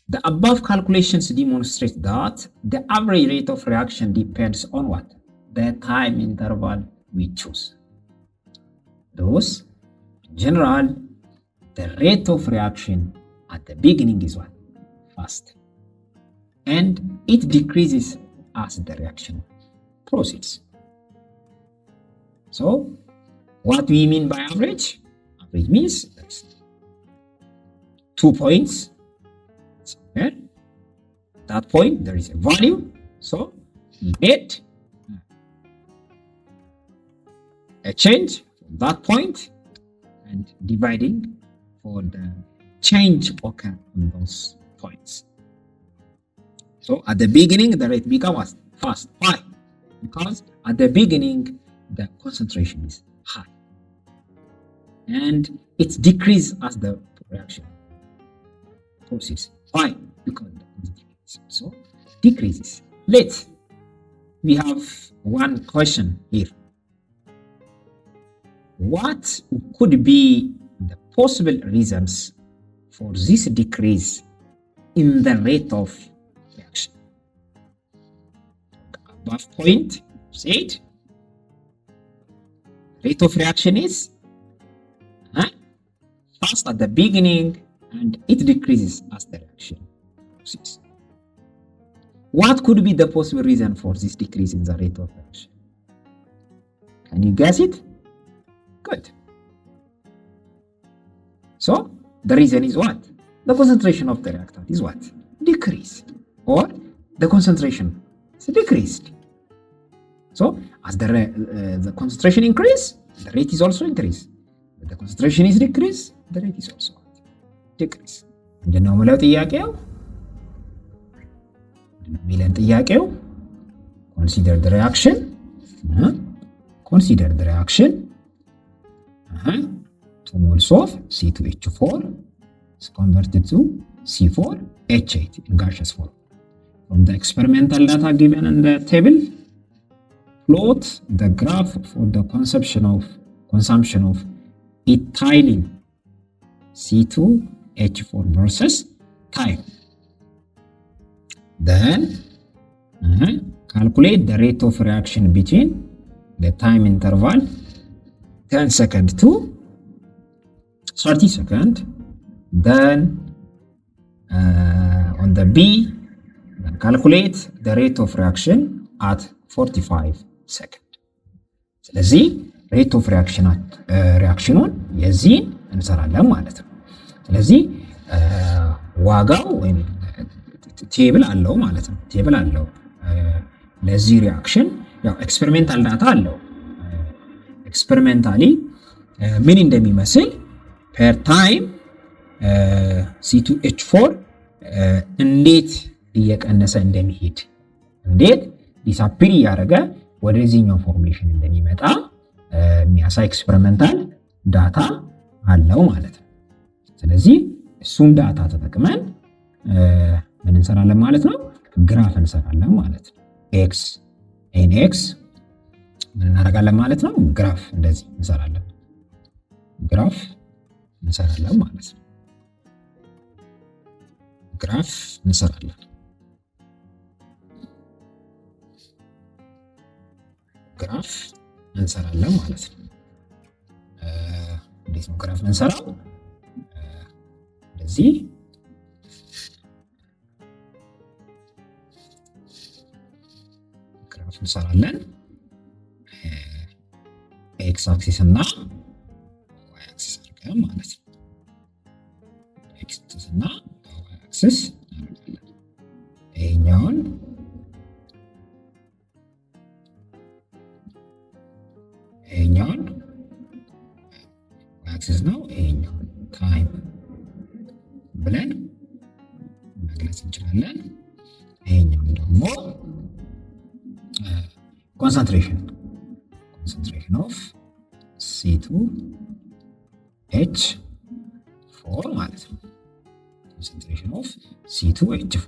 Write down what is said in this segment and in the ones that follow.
The above calculations demonstrate that the average rate of reaction depends on what? The time interval we choose. Thus, in general, the rate of reaction at the beginning is what? Fast. And it decreases as the reaction proceeds. So, what do we mean by average? Average means that's 2 points. At that point, there is a value. So, you get a change from that point and dividing for the change occur on those points. So, at the beginning, the rate becomes fast. Why? Because at the beginning, the concentration is high. And it decreases as the reaction proceeds. Why? Because the concentration also decreases. We have one question here. What could be the possible reasons for this decrease in the rate of reaction? The above point said rate of reaction is fast at the beginning and it decreases as the reaction proceeds. What could be the possible reason for this decrease in the rate of reaction? Can you guess it? Good. So, the reason is what? The concentration of the reactant is what? Decreased. Or the concentration is decreased. So, as the concentration increase, the rate is also increased. But the concentration is decreased, the rate is also decreased. ምንድነው የሚለው ጥያቄው? ሚለን ጥያቄው consider the reaction. Consider the reaction. 2 moles of C2H4 is converted to C4H8 in gaseous form. From the experimental data given in the table, plot the graph for the consumption of ethylene C2H4 versus time. Then calculate the rate of reaction between the time interval 10 seconds to 30 seconds. Then on the B, calculate the rate of reaction at 45 seconds. ስለዚህ rate of reaction reactionን የዚህን እንሰራለን ማለት ነው። ስለዚህ ዋጋው ወይም ቴብል አለው ማለት ነው። ቴብል አለው ለዚህ ሪአክሽን ያው ኤክስፔሪሜንታል ዳታ አለው። ኤክስፔሪሜንታሊ ምን እንደሚመስል ፐር ታይም C2H4 እንዴት እየቀነሰ እንደሚሄድ እንዴት ዲሳፒር እያደረገ ወደዚህኛው ፎርሜሽን እንደሚመጣ የሚያሳይ ኤክስፔሪሜንታል ዳታ አለው ማለት ነው። ስለዚህ እሱን ዳታ ተጠቅመን ምን እንሰራለን ማለት ነው? ግራፍ እንሰራለን ማለት ነው። ኤክስ ኤን ኤክስ ምን እናደርጋለን ማለት ነው? ግራፍ እንደዚህ እንሰራለን። ግራፍ እንሰራለን ማለት ነው። ግራፍ እንሰራለን። ግራፍ እንሰራለን ማለት ነው። እንዴት ነው ግራፍ እንሰራው? እንደዚህ ግራፍ እንሰራለን። ኤክስ አክሲስ እና ዋይ አክሲስ አድርገን ማለት ነው። ኤክስ አክሲስ እና ዋይ አክሲስ እናደርጋለን። ይሄኛውን ዋይ አክሲስ ነው። ይሄኛውን ታይም ብለን መግለጽ እንችላለን። ይሄኛውን ደግሞ ኮንሰንትሬሽን ኦፍ C2H4 ማለት ነው። ኮንሰንትሬሽን ኦፍ C2H4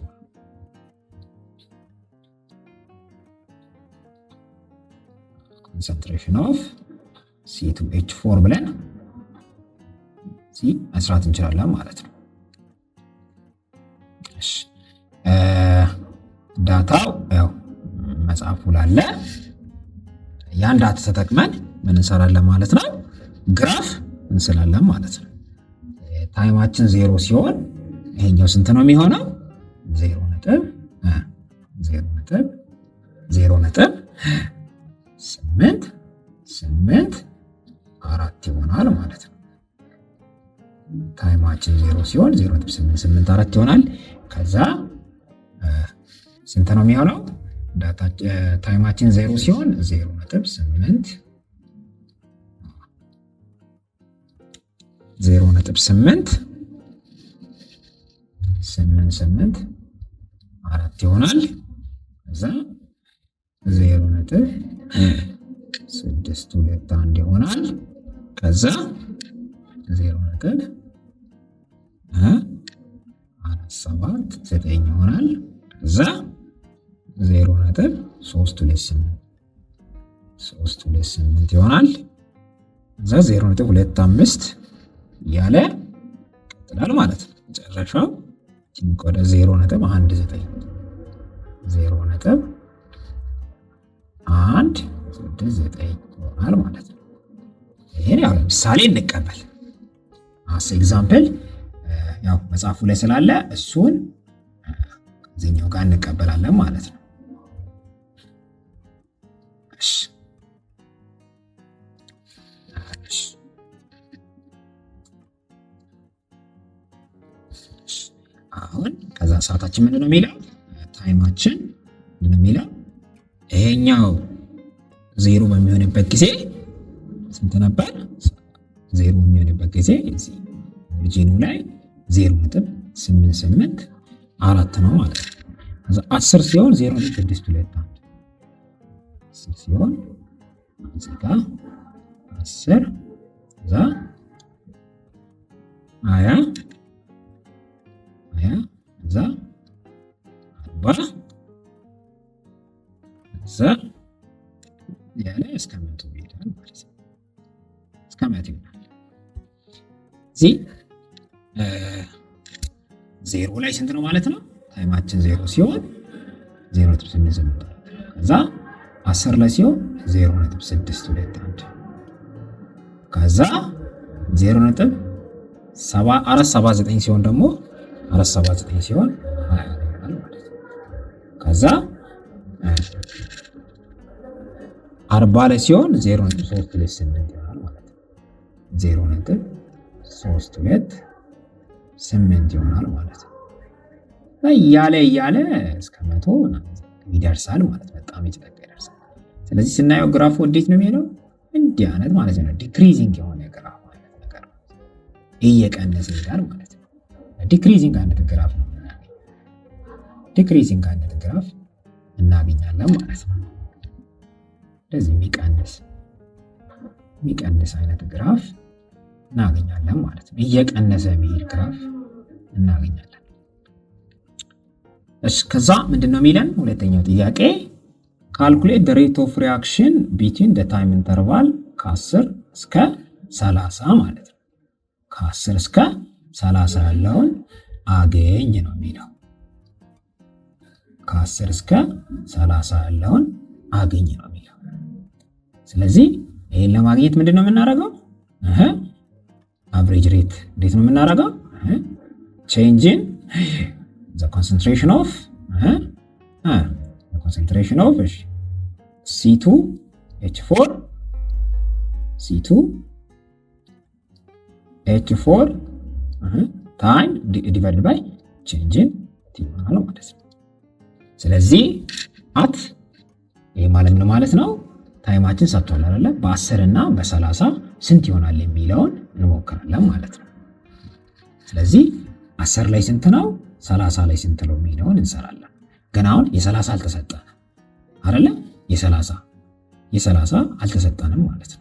ኮንሰንትሬሽን ኦፍ C2H4 ብለን መስራት እንችላለን ማለት ነው። እሺ ዳታው ያው መጽሐፉ ላለ ያን ዳታ ተጠቅመን ምን እንሰራለን ማለት ነው? ግራፍ እንስላለን ማለት ነው። ታይማችን 0 ሲሆን ይሄኛው ስንት ነው የሚሆነው? 0.884 ይሆናል ማለት ነው። ታይማችን 0 ሲሆን 0.884 ይሆናል። ከዛ ስንት ነው የሚሆነው? ታይማችን 0 ሲሆን 0.884 ይሆናል። ከዛ 0.621 ይሆናል። ከዛ 0.479 ይሆናል። ከዛ 0.328 ይሆናል። ከዛ 0.25 እያለ ይቀጥላል ማለት ነው። መጨረሻው ወደ 0.19 ይሆናል ማለት ነው። ይሄን ያው ለምሳሌ እንቀበል አስ ኤግዛምፕል ያው መጽሐፉ ላይ ስላለ እሱን እዚህኛው ጋር እንቀበላለን ማለት ነው። እሺ አሁን ከዛ ሰዓታችን ምንድነው የሚለው? ታይማችን ምንድነው የሚለው? ይሄኛው 0 በሚሆንበት ጊዜ ስንት ነበር? 0 በሚሆንበት ጊዜ እዚህ ኦሪጂኑ ላይ 0.884 ነው ማለት ነው። ከዛ 10 ሲሆን 0.621 10 ሲሆን እዚህ ጋር 10 ከዛ 20 ከዛ 40 ከዛ ያለ እስከ 100 ይሄዳል ማለት ነው። እስከ 100 ይሆናል። እዚህ 0 ላይ ስንት ነው ማለት ነው? ታይማችን 0 ሲሆን 0.884 ከዛ 10 ላይ ሲሆን 0.621 ከዛ 0.479 ሲሆን ደግሞ 479 ሲሆን 20 ይሆናል ማለት ነው። ከዛ 40 ላይ ሲሆን 0.328 ይሆናል ማለት ነው። 0.328 ይሆናል ማለት ነው። እያለ እስከ 100 ይደርሳል ማለት ነው። በጣም የተጠጋ ይደርሳል። ስለዚህ ስናየው ግራፉ እንዴት ነው የሚሄደው? እንዲህ አይነት ማለት ነው። ዲክሪዚንግ የሆነ ግራፍ ማለት ነገር እየቀነሰ ይሄዳል ማለት ነው። ዲክሪዚንግ አይነት ግራፍ ነው የምናገኘው። ዲክሪዚንግ አይነት ግራፍ እናገኛለን ማለት ነው። እንደዚህ የሚቀንስ አይነት ግራፍ እናገኛለን ማለት ነው። እየቀነሰ የሚሄድ ግራፍ እናገኛለን። እሺ ከዛ ምንድነው የሚለን? ሁለተኛው ጥያቄ ካልኩሌት the rate of reaction between the time interval ከ10 እስከ 30 ማለት ነው። ከ10 እስከ 30 ያለውን አገኝ ነው የሚለው። ከ10 እስከ 30 ያለውን አገኝ ነው የሚለው። ስለዚህ ይሄን ለማግኘት ምንድነው የምናደርገው? አቨሬጅ ሬት እንዴት ነው የምናደርገው? change in the concentration of C2H4 time divided by change in T ማለት ነው። ስለዚህ አት ይሄ ማለት ምን ማለት ነው? ታይማችን ሰጥቷል አይደለ? በ10 እና በ30 ስንት ይሆናል የሚለውን እንሞክራለን ማለት ነው። ስለዚህ 10 ላይ ስንት ነው? 30 ላይ ስንት ነው የሚለውን እንሰራለን። ግን አሁን የ30 አልተሰጠንም አይደለ? የ30 አልተሰጠንም ማለት ነው።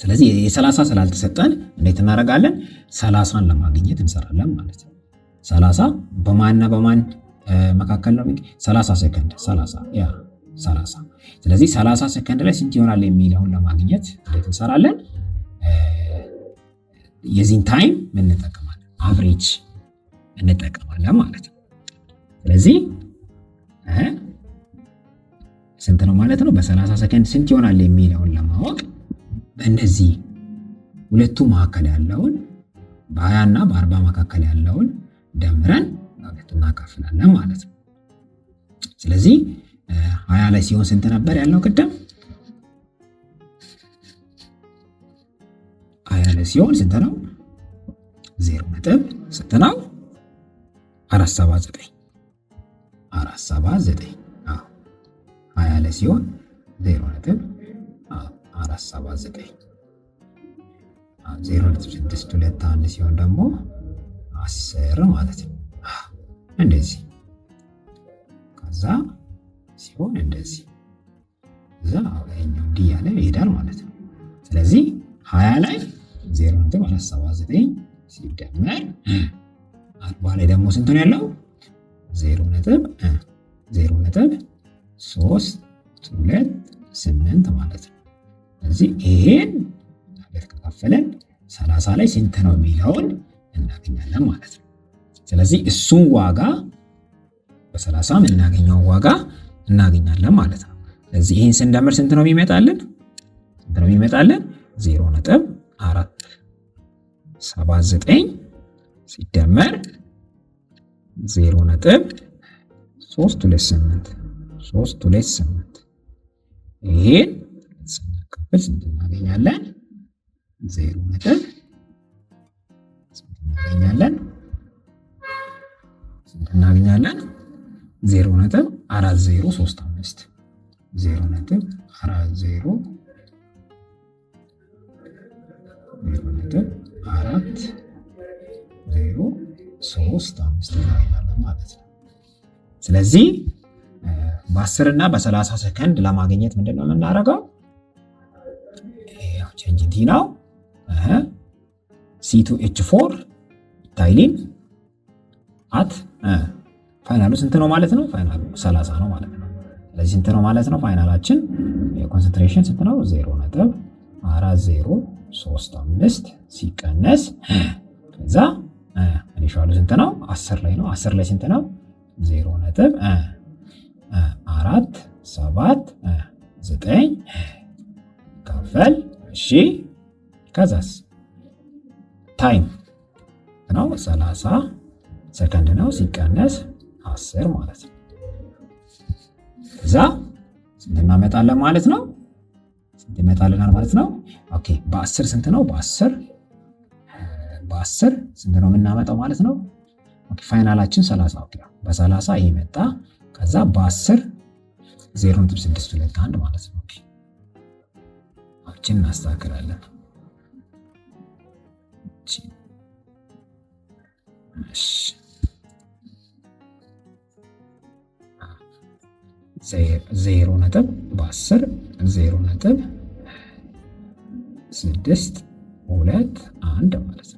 ስለዚህ የ30 ስላልተሰጠን እንዴት እናደርጋለን? 30ን ለማግኘት እንሰራለን ማለት ነው። 30 በማንና በማን መካከል ነው? 30 ሰከንድ 30። ስለዚህ 30 ሰከንድ ላይ ስንት ይሆናል የሚለውን ለማግኘት እንዴት እንሰራለን? የዚህን ታይም ምን እንጠቀማለን? አቨሬጅ እንጠቀማለን ማለት ነው። ስለዚህ ስንት ነው ማለት ነው? በ30 ሰከንድ ስንት ይሆናል የሚለውን ለማወቅ በእነዚህ ሁለቱ መካከል ያለውን በ20 እና በ40 መካከል ያለውን ደምረን ለሁለቱ እናካፍላለን ማለት ነው። ስለዚህ 20 ላይ ሲሆን ስንት ነበር ያልነው ቅድም? 20 ላይ ሲሆን ስንት ነው? 0 ነጥብ ስንት ነው? 479 479 20 ላይ ሲሆን 0 ነጥብ 479 0.621 ሲሆን ደግሞ 10 ማለት ነው። እንደዚህ ከዛ ሲሆን እንደዚህ እዛ አሁን ዲ ያለ ይሄዳል ማለት ነው። ስለዚህ 20 ላይ 0.479 ሲደመር 40 ላይ ደግሞ ስንት ነው ያለው? 0.328 ማለት ነው። ስለዚህ ይሄን ከከፈለን 30 ላይ ስንት ነው የሚለውን እናገኛለን ማለት ነው። ስለዚህ እሱን ዋጋ በ30 የምናገኘውን ዋጋ እናገኛለን ማለት ነው። ስለዚህ ይሄን ስንደምር ስንት ነው የሚመጣልን? 0.479 ሲደመር 0.328 ይሄን ስናካፍል ስንት እናገኛለን? 0.4035 እናገኛለን ማለት ነው። ስለዚህ በ10 እና በ30 ሰከንድ ለማግኘት ምንድነው የምናደርገው? ቼንጅ ቲ ነው C2H4 ኢታይሊን አት ፋይናሉ ስንት ነው ማለት ነው? ፋይናሉ 30 ነው ማለት ነው። ስለዚህ ስንት ነው ማለት ነው? ፋይናላችን የኮንሰንትሬሽን ስንት ነው? 0.4035 ሲቀነስ ከዛ ኢኒሻሉ ስንት ነው? 10 ላይ ነው። 10 ላይ ስንት ነው? 0.479 ካፈል እሺ ከዛስ ታይም ነው 30 ሰከንድ ነው ሲቀነስ 10 ማለት ነው። ከዛ ስንት እናመጣለን ማለት ነው? ስንት ይመጣልናል ማለት ነው? ኦኬ በ10 ስንት ነው? በ10 ስንት ነው የምናመጣው ማለት ነው? ኦኬ ፋይናላችን 30 ኦኬ በ30 ይሄ መጣ። ከዛ በ10 0.621 ማለት ነው። ኦኬ አችን እናስተካክላለን። እሺ 0 ነጥብ በ10 0.621 ማለት ነው።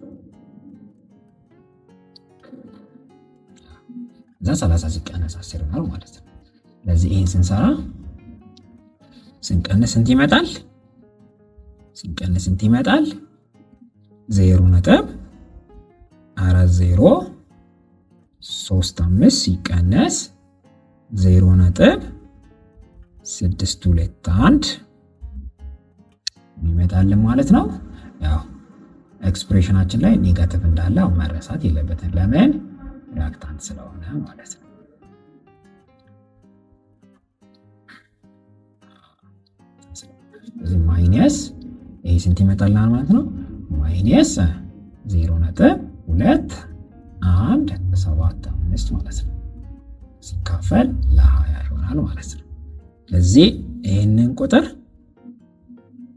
እዛ 30 ሲቀነስ 10 ይሆናል ማለት ነው። ስለዚህ ይሄን ስንሰራ ስንቀንስ ስንት ይመጣል? 0.4035 ሲቀነስ 0.621 ይመጣልን ማለት ነው። ያው ኤክስፕሬሽናችን ላይ ኔጋቲቭ እንዳለ መረሳት የለበትም። ለምን? ሪአክታንት ስለሆነ ማለት ነው። ስለዚህ ማይነስ ይሄ ስንት ይመጣልናል ማለት ነው? ማይነስ 0.2175 ማለት ነው ሲካፈል ለ20 ይሆናል ማለት ነው። ስለዚህ ይሄንን ቁጥር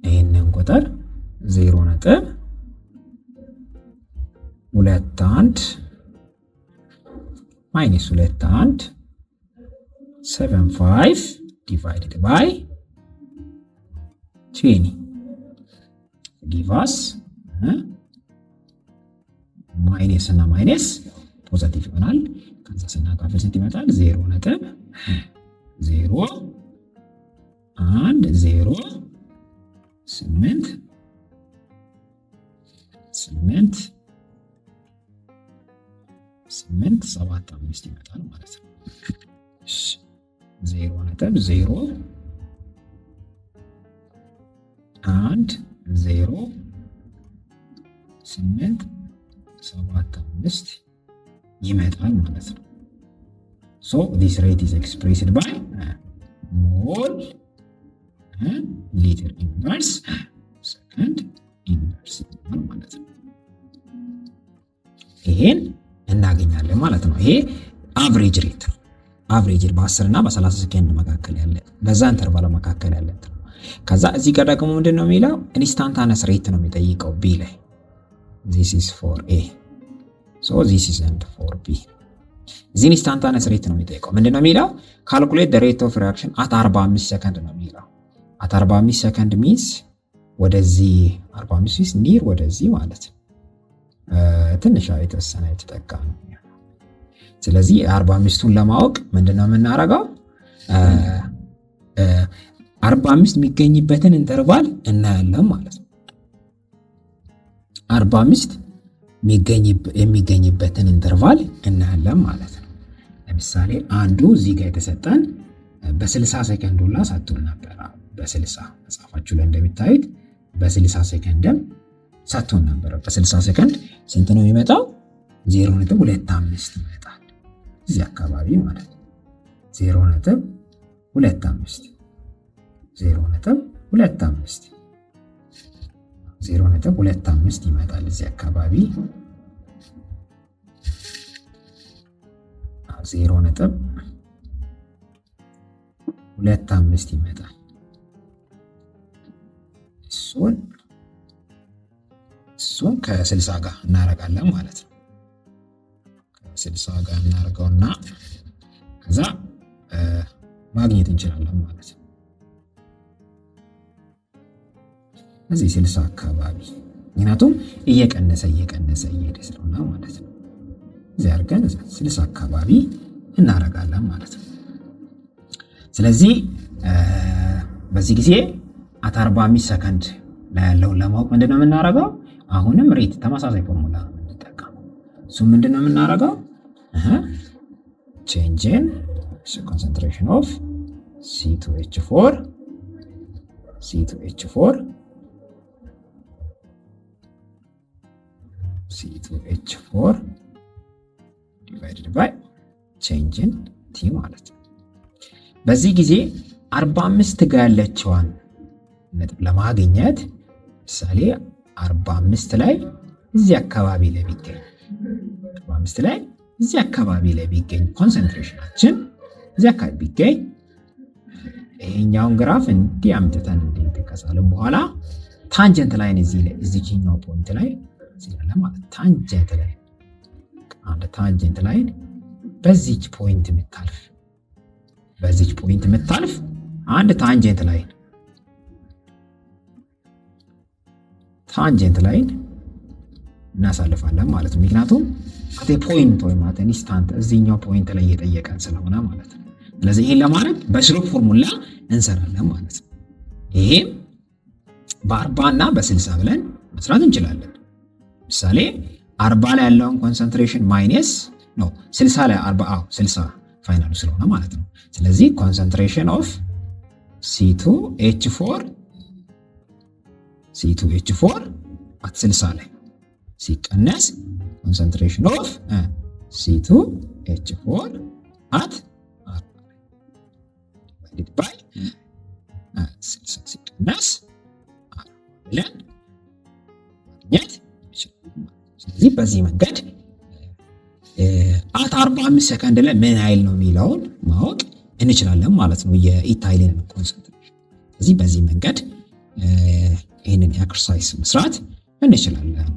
0.21 minus 2175 divided by 20 give us ማይነስ እና ማይነስ ፖዚቲቭ ይሆናል። ከዛ ስናካፍል ስንት ይመጣል? 0.010875 ይመጣል ማለት ነው። 0.0010875 ይመጣል ማለት ነው። So this rate is expressed by mole liter inverse second inverse ማለት ነው። ይሄን እናገኛለን ማለት ነው። ይሄ አቨሬጅ ሬት ነው። አቨሬጅ በ10 እና በ30 ሰከንድ መካከል ያለ በዛ ኢንተርቫል መካከል ያለ ነው። ከዛ እዚህ ጋር ደግሞ ምንድነው የሚለው ኢንስታንታነስ ሬት ነው የሚጠይቀው ቢ ላይ this is for A so this is and for B እዚህ ኢንስታንታነስ ሬት ነው የሚጠይቀው ምንድነው የሚለው ካልኩሌት the rate of reaction at 45 ሰከንድ ነው የሚለው at 45 ሰከንድ means ወደዚህ 45 is near ወደዚህ ማለት ነው ትንሽ የተወሰነ የተጠጋ ነው። ስለዚህ 45ቱን ለማወቅ ምንድነው የምናደርገው 45 የሚገኝበትን ኢንተርቫል እናያለን ማለት ነው። 45 የሚገኝበትን ኢንተርቫል እናያለን ማለት ነው። ለምሳሌ አንዱ እዚህ ጋር የተሰጠን በ60 ሰከንድ ሁላ ሰጥቶን ነበር። በ60 መጽሐፋችሁ ላይ እንደምታዩት በ60 ሰከንድም ሰጥቶን ነበር። በ60 ሰከንድ ስንት ነው የሚመጣው? 0.25 ይመጣል። እዚህ አካባቢ ማለት ነው 0.25 ይመጣል እዚህ አካባቢ 0.25 ይመጣል። እሱን ከ60 ጋር እናደርጋለን ማለት ነው። ከ60 ጋር እናደርገውና ከዛ ማግኘት እንችላለን ማለት ነው። እዚህ 60 አካባቢ ምክንያቱም እየቀነሰ እየሄደ ስለሆነ ማለት ነው። እዚህ አድርገን 60 አካባቢ እናደርጋለን ማለት ነው። ስለዚህ በዚህ ጊዜ አት 45 ሰከንድ ላይ ያለውን ለማወቅ ምንድነው የምናደርገው? አሁንም ሬት ተመሳሳይ ፎርሙላ ነው የምንጠቀመው። እሱ ምንድነው የምናደርገው? change in concentration of C2H4 divided by change in T ማለት ነው። በዚህ ጊዜ 45 ጋር ያለችዋን ነጥብ ለማግኘት ምሳሌ 45 ላይ እዚህ አካባቢ ላይ ቢገኝ 45 ላይ እዚህ አካባቢ ላይ ቢገኝ ኮንሰንትሬሽናችን እዚህ አካባቢ ቢገኝ ይሄኛውን ግራፍ እንዲህ አምጥተን ከሳለን በኋላ ታንጀንት ላይን እዚህኛው ፖይንት ላይ ሲላለ ማለት ታንጀንት ላይን አንድ ታንጀንት ላይን በዚች ፖይንት የምታልፍ አንድ ታንጀንት ላይን እናሳልፋለን ማለት ነው። ምክንያቱም አቴ ፖይንት ወይ ማለት ኢንስታንት እዚህኛው ፖይንት ላይ እየጠየቀን ስለሆነ ማለት ነው። ስለዚህ ይሄን ለማድረግ በስሎፕ ፎርሙላ እንሰራለን ማለት ነው። ይሄም በ40 እና በ60 ብለን መስራት እንችላለን። ምሳሌ 40 ላይ ያለውን ኮንሰንትሬሽን ማይነስ ነው 60 ላይ 40 60 ፋይናሉ ስለሆነ ማለት ነው። ስለዚህ ኮንሰንትሬሽን ኦፍ C2H4 at 60 ላይ ሲቀነስ ኮንሰንትሬሽን ኦፍ C2H4 at 40 divided by 60 ሲቀነስ 40 ብለን ማግኘት ይችላል። ስለዚህ በዚህ መንገድ አት 45 ሰከንድ ላይ ምን ያህል ነው የሚለውን ማወቅ እንችላለን ማለት ነው፣ የኢታይሊን ኮንሰንትሬሽን። ስለዚህ በዚህ መንገድ ይህንን ኤክሰርሳይዝ መስራት እንችላለን።